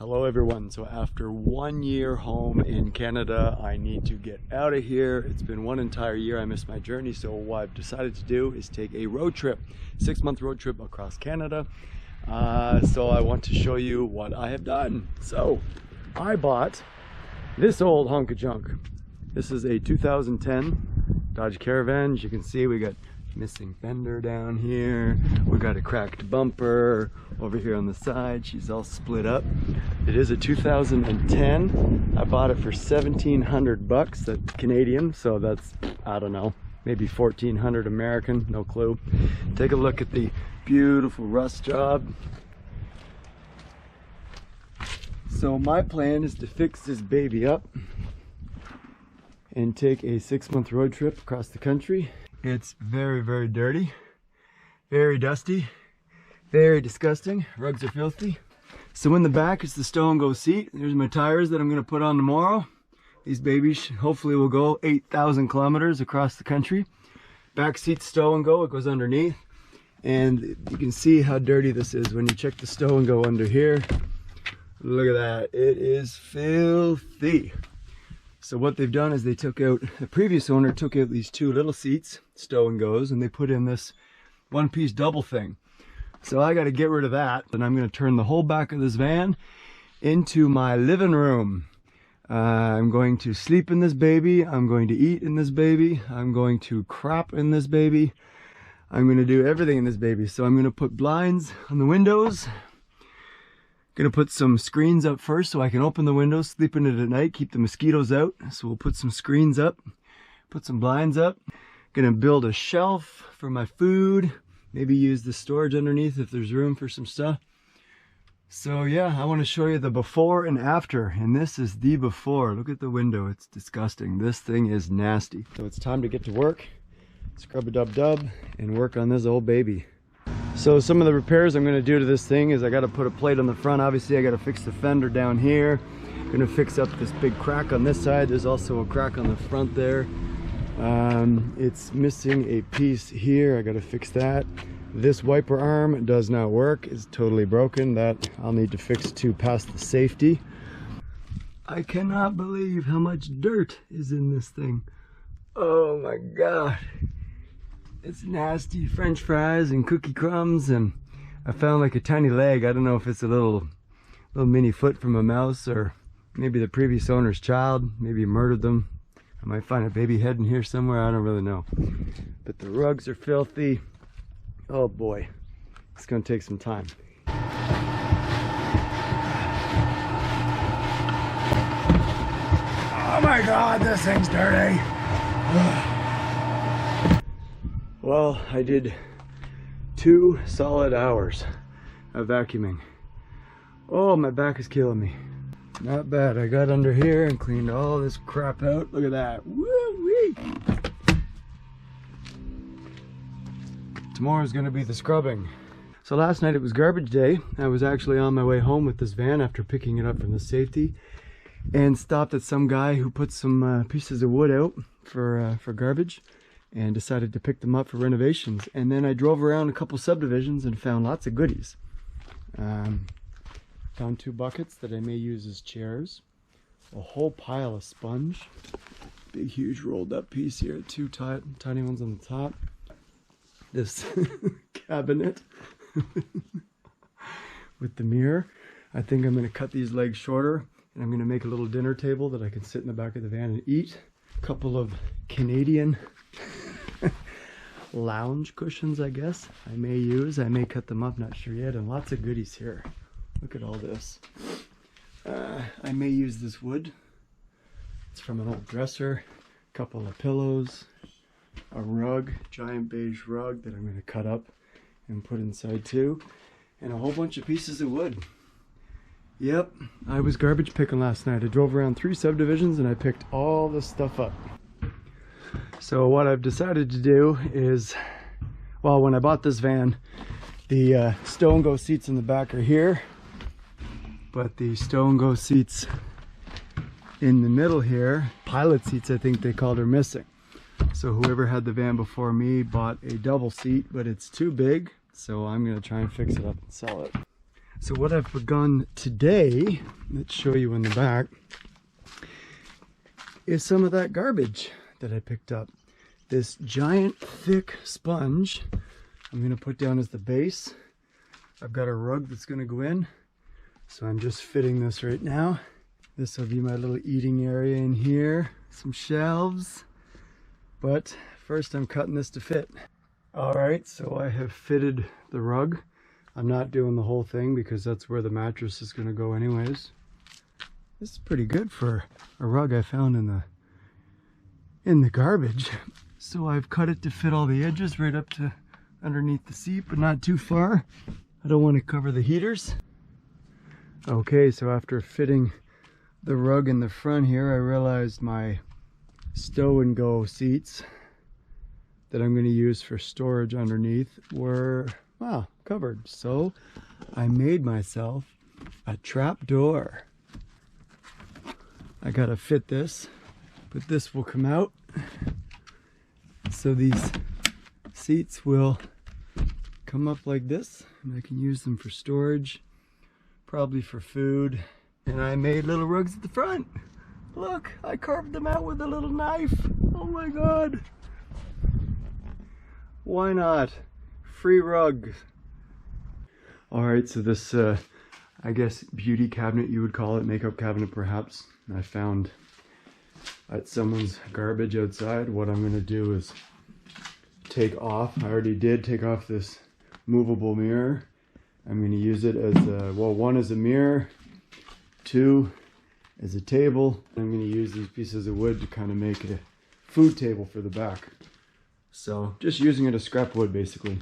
Hello everyone. So after 1 year home in Canada, I need to get out of here. It's been one entire year. I missed my journey. So what I've decided to do is take a road trip, 6-month road trip across Canada. So I want to show you what I have done. So I bought this old hunk of junk. This is a 2010 Dodge Caravan. As you can see, we got missing fender down here. We got a cracked bumper over here on the side. She's all split up. It is a 2010. I bought it for 1,700 bucks. That's Canadian, so that's, I don't know, maybe 1,400 American, no clue. Take a look at the beautiful rust job. So my plan is to fix this baby up and take a 6-month road trip across the country. It's very, very dirty, very dusty, very disgusting. Rugs are filthy. So in the back is the stow and go seat. There's my tires that I'm going to put on tomorrow. These babies hopefully will go 8,000 kilometers across the country. Back seat stow and go, it goes underneath. And you can see how dirty this is when you check the stow and go under here. Look at that, it is filthy. So what they've done is they took out, the previous owner took out these two little seats, stow and goes, and they put in this one-piece double thing. So I got to get rid of that, and I'm going to turn the whole back of this van into my living room. I'm going to sleep in this baby, I'm going to eat in this baby, I'm going to crap in this baby, I'm going to do everything in this baby. So I'm going to put blinds on the windows. Gonna put some screens up first so I can open the windows, sleep in it at night, keep the mosquitoes out. So we'll put some screens up, put some blinds up. Gonna build a shelf for my food, maybe use the storage underneath if there's room for some stuff. So yeah, I want to show you the before and after, and this is the before. Look at the window, it's disgusting. This thing is nasty. So it's time to get to work, scrub-a-dub-dub, and work on this old baby. So some of the repairs I'm going to do to this thing is I got to put a plate on the front. Obviously I got to fix the fender down here. I'm going to fix up this big crack on this side. There's also a crack on the front there. It's missing a piece here. I got to fix that. This wiper arm does not work. It's totally broken. That I'll need to fix to pass the safety. I cannot believe how much dirt is in this thing. Oh my god. It's nasty. French fries and cookie crumbs, and I found like a tiny leg. I don't know if it's a little mini foot from a mouse, or maybe the previous owner's child. Maybe murdered them. I might find a baby head in here somewhere. I don't really know. But the rugs are filthy. Oh boy, it's gonna take some time. Oh my god, this thing's dirty. Well, I did 2 solid hours of vacuuming. Oh, my back is killing me. Not bad. I got under here and cleaned all this crap out. Look at that. Woo-wee. Tomorrow's gonna be the scrubbing. So last night it was garbage day. I was actually on my way home with this van after picking it up from the safety, and stopped at some guy who put some pieces of wood out for garbage, and decided to pick them up for renovations. And then I drove around a couple subdivisions and found lots of goodies. Found 2 buckets that I may use as chairs, a whole pile of sponge, big huge rolled up piece here, 2 tiny ones on the top, this cabinet with the mirror. I think I'm going to cut these legs shorter, and I'm going to make a little dinner table that I can sit in the back of the van and eat. A couple of Canadian lounge cushions, I guess I may use. I may cut them up, not sure yet. And lots of goodies here. Look at all this. I may use this wood. It's from an old dresser. A couple of pillows, a rug, giant beige rug that I'm going to cut up and put inside too, and a whole bunch of pieces of wood. Yep, I was garbage picking last night. I drove around 3 subdivisions and I picked all this stuff up. So what I've decided to do is, well, when I bought this van, the stow and go seats in the back are here, but the stow and go seats in the middle here, pilot seats I think they called, are missing. So whoever had the van before me bought a double seat, but it's too big, so I'm going to try and fix it up and sell it. So what I've begun today, let's show you in the back, is some of that garbage that I picked up. This giant thick sponge I'm gonna put down as the base. I've got a rug that's gonna go in, so I'm just fitting this right now. This will be my little eating area in here, some shelves, but first I'm cutting this to fit. All right, so I have fitted the rug. I'm not doing the whole thing because that's where the mattress is gonna go anyways. This is pretty good for a rug I found in the garbage. So I've cut it to fit all the edges right up to underneath the seat, but not too far. I don't want to cover the heaters. Okay, so after fitting the rug in the front here, I realized my stow and go seats that I'm going to use for storage underneath were, well, covered. So I made myself a trap door. I gotta fit this, but this will come out. So these seats will come up like this, and I can use them for storage, probably for food. And I made little rugs at the front. Look, I carved them out with a little knife. Oh my God. Why not? Free rugs. All right, so this, I guess beauty cabinet you would call it, makeup cabinet perhaps, I found at someone's garbage outside. What I'm gonna do is take off, I already did take off this movable mirror. I'm gonna use it as a, well, one as a mirror, two as a table. I'm gonna use these pieces of wood to kind of make a food table for the back. So just using it as scrap wood basically.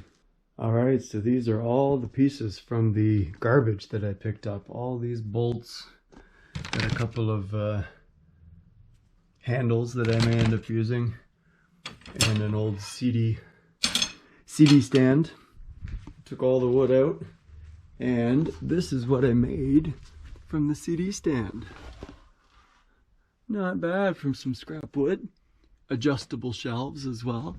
All right, so these are all the pieces from the garbage that I picked up. All these bolts, got a couple of handles that I may end up using, and an old CD stand. Took all the wood out, and this is what I made from the CD stand. Not bad from some scrap wood. Adjustable shelves as well.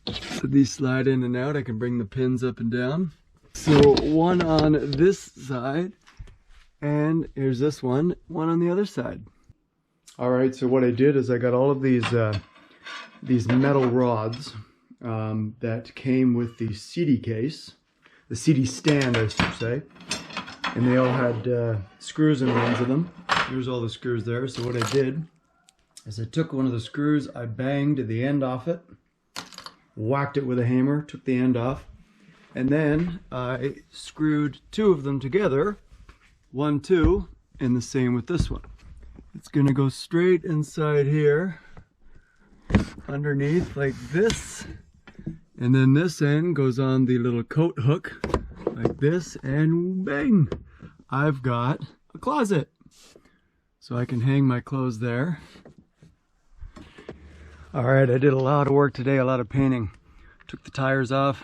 So these slide in and out. I can bring the pins up and down. So one on this side, and here's this one on the other side. All right, so what I did is I got all of these metal rods that came with the CD case, the CD stand I should say, and they all had screws in the ends of them. Here's all the screws there. So what I did is I took one of the screws, I banged the end off it, whacked it with a hammer, took the end off, and then I screwed two of them together, 1, 2, and the same with this one. It's gonna go straight inside here, underneath like this, and then this end goes on the little coat hook like this, and bang, I've got a closet. So I can hang my clothes there. All right, I did a lot of work today, a lot of painting. Took the tires off,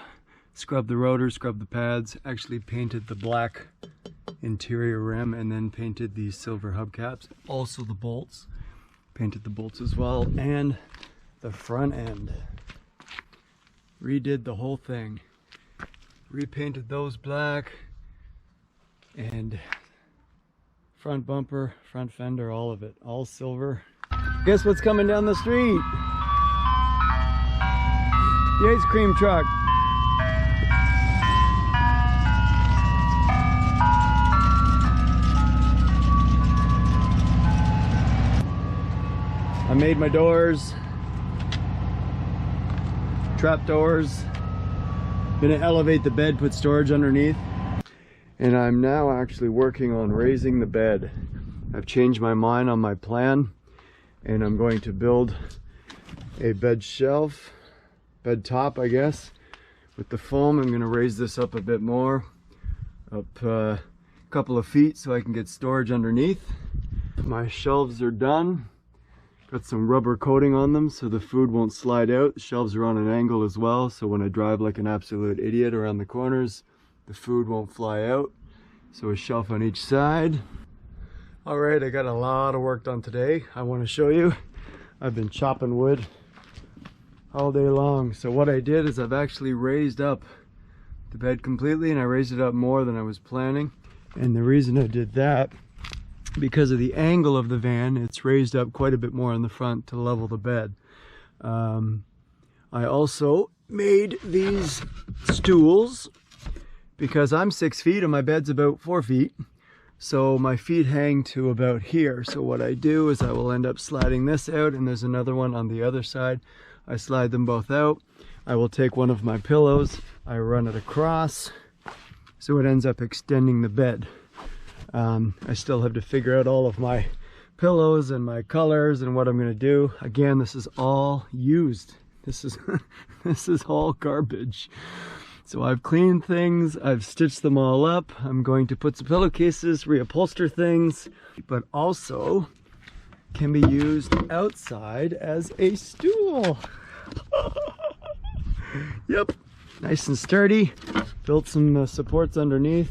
scrubbed the rotors, scrubbed the pads, actually painted the black interior rim, and then painted the silver hubcaps. Also the bolts, painted the bolts as well, and the front end. Redid the whole thing. Repainted those black, and front bumper, front fender, all of it, all silver. Guess what's coming down the street? The ice cream truck. I made my doors, trap doors. Gonna elevate the bed, put storage underneath. And I'm now actually working on raising the bed. I've changed my mind on my plan, and I'm going to build a bed shelf, bed top I guess. With the foam I'm going to raise this up a bit more, up a couple of feet so I can get storage underneath. My shelves are done. Got some rubber coating on them so the food won't slide out. The shelves are on an angle as well, so when I drive like an absolute idiot around the corners, the food won't fly out. So a shelf on each side. All right, I got a lot of work done today. I want to show you. I've been chopping wood all day long. So what I did is I've actually raised up the bed completely, and I raised it up more than I was planning. And the reason I did that, because of the angle of the van, it's raised up quite a bit more in the front to level the bed. I also made these stools because I'm 6 feet and my bed's about 4 feet. So my feet hang to about here. So what I do is I will end up sliding this out, and there's another one on the other side. I slide them both out. I will take one of my pillows, I run it across, so it ends up extending the bed. I still have to figure out all of my pillows and my colors and what I'm gonna do. Again, this is all used. This is this is all garbage. So I've cleaned things, I've stitched them all up. I'm going to put some pillowcases, reupholster things, but also can be used outside as a stool. Yep, nice and sturdy. Built some supports underneath.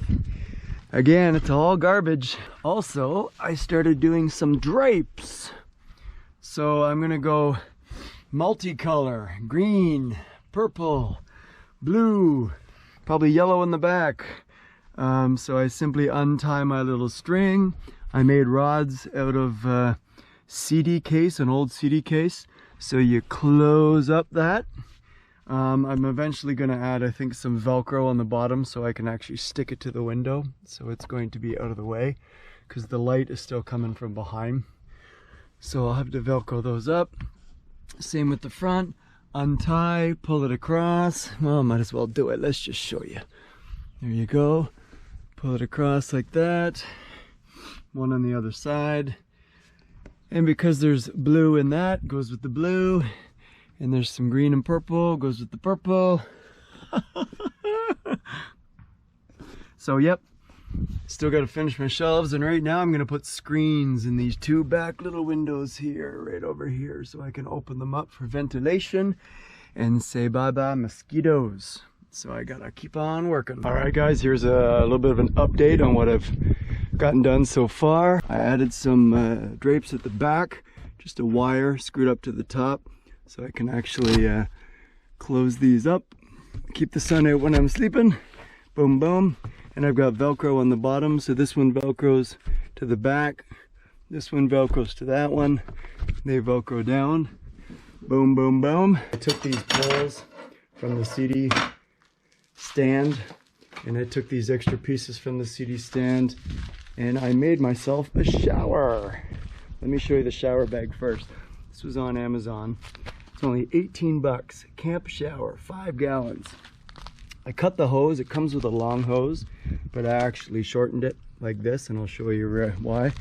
Again, it's all garbage. Also, I started doing some drapes. So I'm gonna go multicolor, green, purple, blue, probably yellow in the back. So I simply untie my little string. I made rods out of CD case, an old CD case. So you close up that. I'm eventually going to add, I think, some Velcro on the bottom so I can actually stick it to the window. So it's going to be out of the way because the light is still coming from behind. So I'll have to Velcro those up. Same with the front. Untie, pull it across. Well, might as well do it. Let's just show you. There you go. Pull it across like that. One on the other side. And because there's blue in that, goes with the blue. And there's some green and purple, goes with the purple. So yep, still got to finish my shelves, and right now I'm gonna put screens in these two back little windows here, right over here, so I can open them up for ventilation and say bye-bye mosquitoes. So I gotta keep on working. All right guys, here's a little bit of an update on what I've gotten done so far. I added some drapes at the back, just a wire screwed up to the top, so I can actually close these up, keep the sun out when I'm sleeping. Boom, boom. And I've got Velcro on the bottom, so this one Velcros to the back, this one Velcros to that one. They Velcro down. Boom, boom, boom. I took these poles from the CD stand, and I took these extra pieces from the CD stand, and I made myself a shower. Let me show you the shower bag first. This was on Amazon. It's only 18 bucks. Camp shower, 5 gallons. I cut the hose. It comes with a long hose, but I actually shortened it like this, and I'll show you why.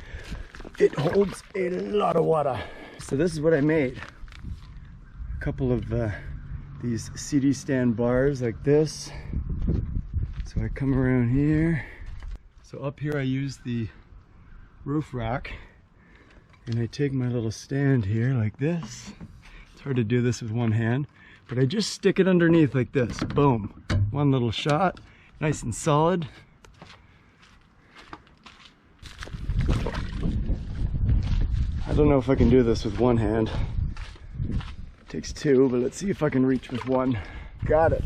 It holds a lot of water. So this is what I made. A couple of these CD stand bars like this. So I come around here. So up here I use the roof rack, and I take my little stand here like this. It's hard to do this with one hand, but I just stick it underneath like this. Boom. One little shot, nice and solid. I don't know if I can do this with one hand. It takes two, but let's see if I can reach with one. Got it.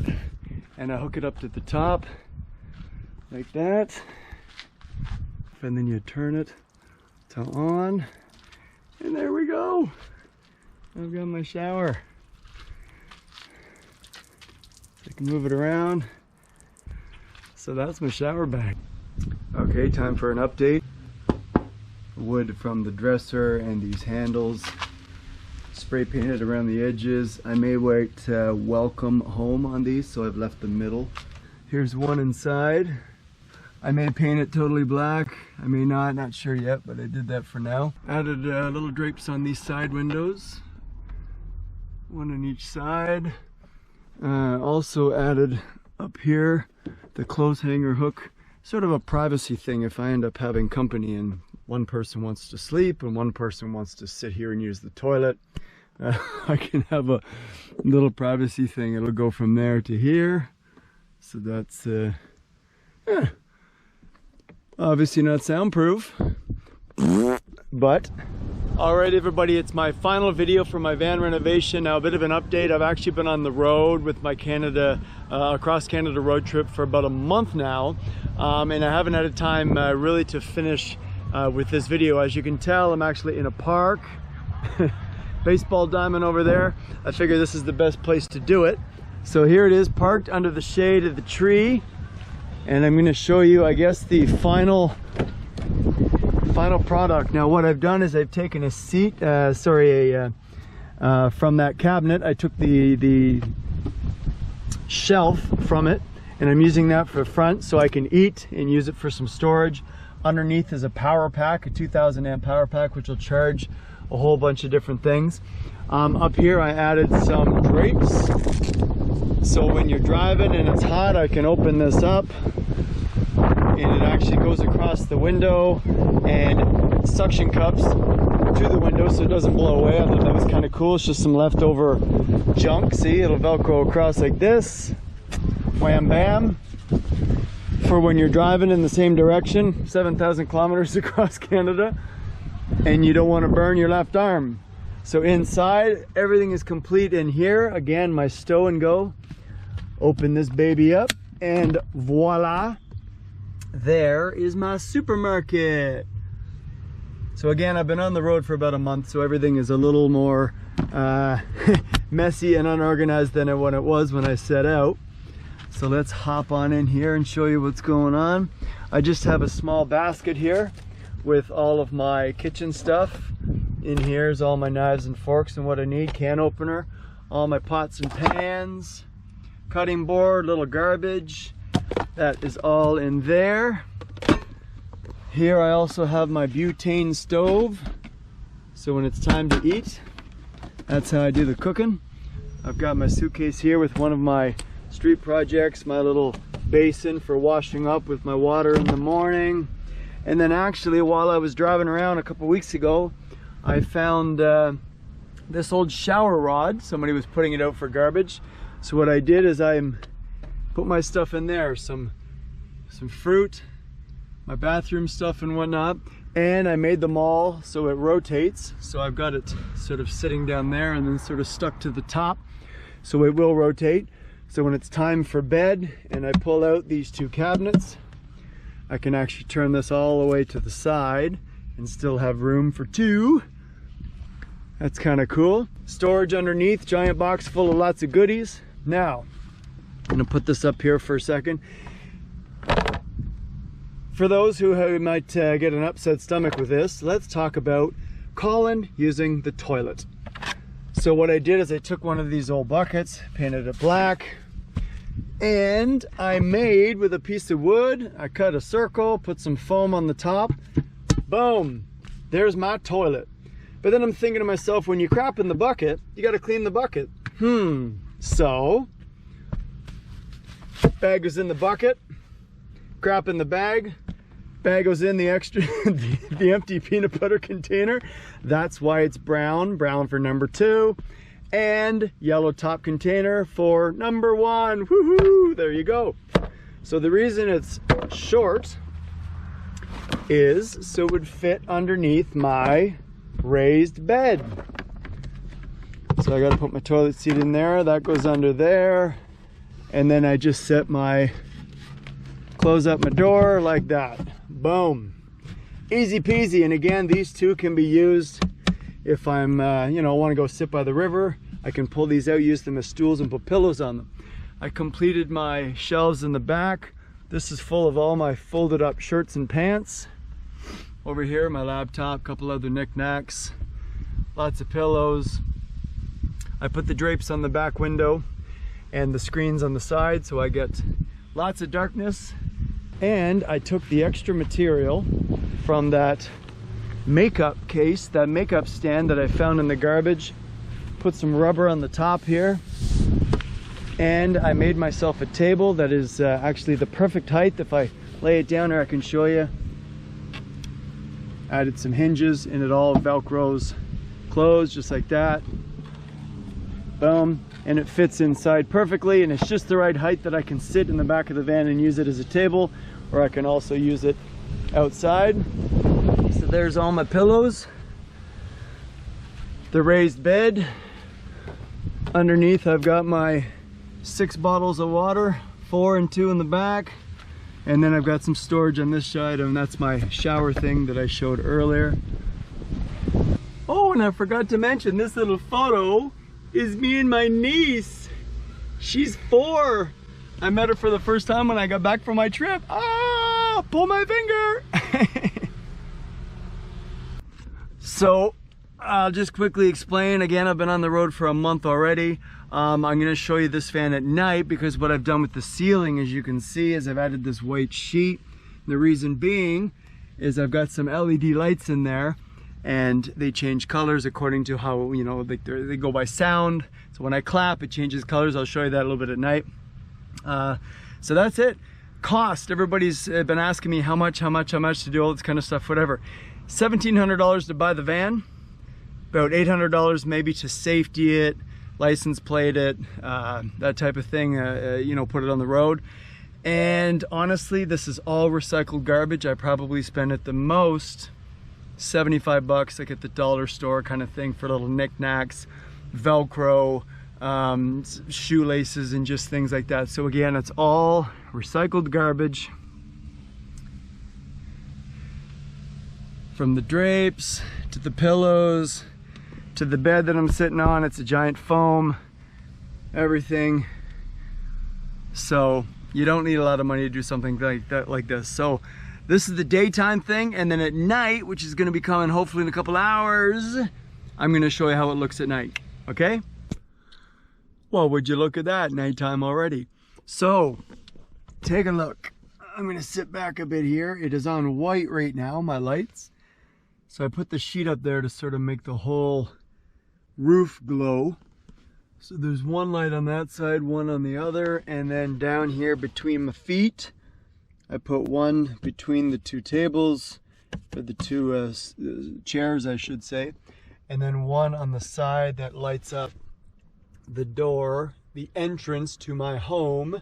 And I hook it up to the top like that. And then you turn it to on. And there we go. I've got my shower. I can move it around. So that's my shower bag. Okay, time for an update. Wood from the dresser and these handles, spray painted around the edges. I may write welcome home on these, so I've left the middle. Here's one inside. I may paint it totally black. I may not sure yet, but I did that for now. Added little drapes on these side windows. One on each side. Also added up here the clothes hanger hook, sort of a privacy thing if I end up having company and one person wants to sleep and one person wants to sit here and use the toilet. I can have a little privacy thing. It'll go from there to here. So that's obviously not soundproof, but Alright everybody, it's my final video for my van renovation. Now a bit of an update. I've actually been on the road with my across Canada road trip for about a month now, and I haven't had a time really to finish with this video. As you can tell, I'm actually in a park. Baseball diamond over there. I figure this is the best place to do it. So here it is, parked under the shade of the tree, and I'm going to show you, I guess, the final product. Now what I've done is I've taken a seat, from that cabinet. I took the shelf from it, and I'm using that for front so I can eat and use it for some storage. Underneath is a power pack, a 2000 amp power pack, which will charge a whole bunch of different things. Up here I added some drapes, so when you're driving and it's hot, I can open this up and it actually goes across the window and suction cups to the window so it doesn't blow away. I thought that was kind of cool. It's just some leftover junk. See, it'll velcro across like this, wham bam, for when you're driving in the same direction, 7,000 kilometers across Canada, and you don't want to burn your left arm. So inside everything is complete in here. Again, my stow and go. Open this baby up and voila, there is my supermarket. So again, I've been on the road for about a month, so everything is a little more messy and unorganized than what it was when I set out. So let's hop on in here and show you what's going on. I just have a small basket here with all of my kitchen stuff. In here is all my knives and forks and what I need, can opener, all my pots and pans, cutting board, little garbage. That is all in there. Here I also have my butane stove, so when it's time to eat, that's how I do the cooking. I've got my suitcase here with one of my street projects, my little basin for washing up with my water in the morning. And then actually, while I was driving around a couple weeks ago, I found this old shower rod. Somebody was putting it out for garbage. So what I did is I put my stuff in there, some fruit, my bathroom stuff and whatnot, and I made them all so it rotates. So I've got it sort of sitting down there and then sort of stuck to the top, so it will rotate. So when it's time for bed and I pull out these two cabinets, I can actually turn this all the way to the side and still have room for two. That's kind of cool. Storage underneath, giant box full of lots of goodies. Now, I'm gonna put this up here for a second. For those who might get an upset stomach with this, let's talk about Colin using the toilet. So what I did is I took one of these old buckets, painted it black, and I made with a piece of wood, I cut a circle, put some foam on the top, boom, there's my toilet. But then I'm thinking to myself, when you crap in the bucket, you gotta clean the bucket. So, bag goes in the bucket, crap in the bag goes in the extra, the empty peanut butter container. That's why it's brown for number 2, and yellow top container for number 1. Woohoo! There you go. So the reason it's short is so it would fit underneath my raised bed. So I got to put my toilet seat in there. That goes under there, and then I just close up my door like that. Boom, easy peasy. And again, these two can be used if I'm want to go sit by the river. I can pull these out, use them as stools, and put pillows on them. I completed my shelves in the back. This is full of all my folded up shirts and pants. Over here, my laptop, couple other knickknacks, lots of pillows. I put the drapes on the back window and the screens on the side, so I get lots of darkness. And I took the extra material from that makeup case, that makeup stand that I found in the garbage, put some rubber on the top here, and I made myself a table that is actually the perfect height. If I lay it down here, I can show you. Added some hinges and it all velcros closed just like that. Boom. And it fits inside perfectly, and it's just the right height that I can sit in the back of the van and use it as a table, or I can also use it outside. So there's all my pillows. the raised bed. Underneath I've got my 6 bottles of water, 4 and 2 in the back. And then I've got some storage on this side, and that's my shower thing that I showed earlier. Oh, and I forgot to mention, this little photo is me and my niece. She's 4. I met her for the first time when I got back from my trip. Ah, pull my finger. So, I'll just quickly explain. Again, I've been on the road for a month already. I'm gonna show you this fan at night, because what I've done with the ceiling, as you can see, is I've added this white sheet. The reason being is I've got some LED lights in there, and they change colors according to how, you know, they go by sound. So when I clap, it changes colors. I'll show you that a little bit at night. So that's it. Cost, everybody's been asking me how much to do all this kind of stuff, whatever. $1,700 to buy the van, about $800 maybe to safety it, license plate it, that type of thing, you know, put it on the road. And honestly, this is all recycled garbage. I probably spend at the most 75 bucks, like at the dollar store kind of thing, for little knickknacks, Velcro, shoelaces, and just things like that. So again, it's all recycled garbage. From the drapes to the pillows to the bed that I'm sitting on, it's a giant foam, everything. So you don't need a lot of money to do something like this. So this is the daytime thing, and then at night, which is going to be coming hopefully in a couple hours, I'm going to show you how it looks at night. Okay? Well, would you look at that, nighttime already. So take a look. I'm going to sit back a bit here. It is on white right now, my lights. So I put the sheet up there to sort of make the whole roof glow. So there's one light on that side, one on the other, and then down here between my feet, I put one between the 2 tables, or the 2 chairs, I should say, and then one on the side that lights up the door, the entrance to my home.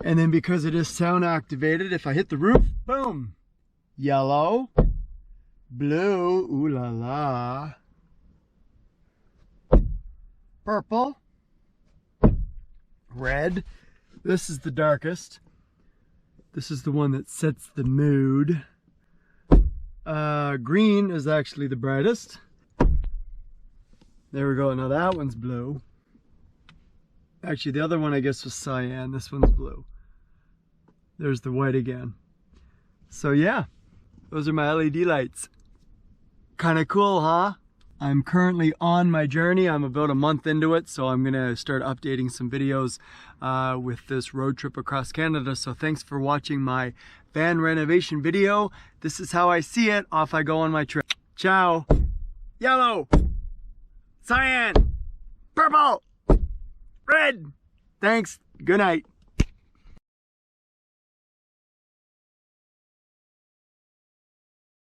And then because it is sound activated, if I hit the roof, boom, yellow, blue, ooh la la, purple, red. This is the darkest. This is the one that sets the mood. Green is actually the brightest. There we go. Now that one's blue. Actually, the other one I guess was cyan. This one's blue. There's the white again. So yeah, those are my LED lights. Kind of cool, huh? I'm currently on my journey. I'm about a month into it, so I'm gonna start updating some videos with this road trip across Canada. So thanks for watching my van renovation video. This is how I see it. Off I go on my trip. Ciao. Yellow, cyan, purple, red. Thanks. Good night.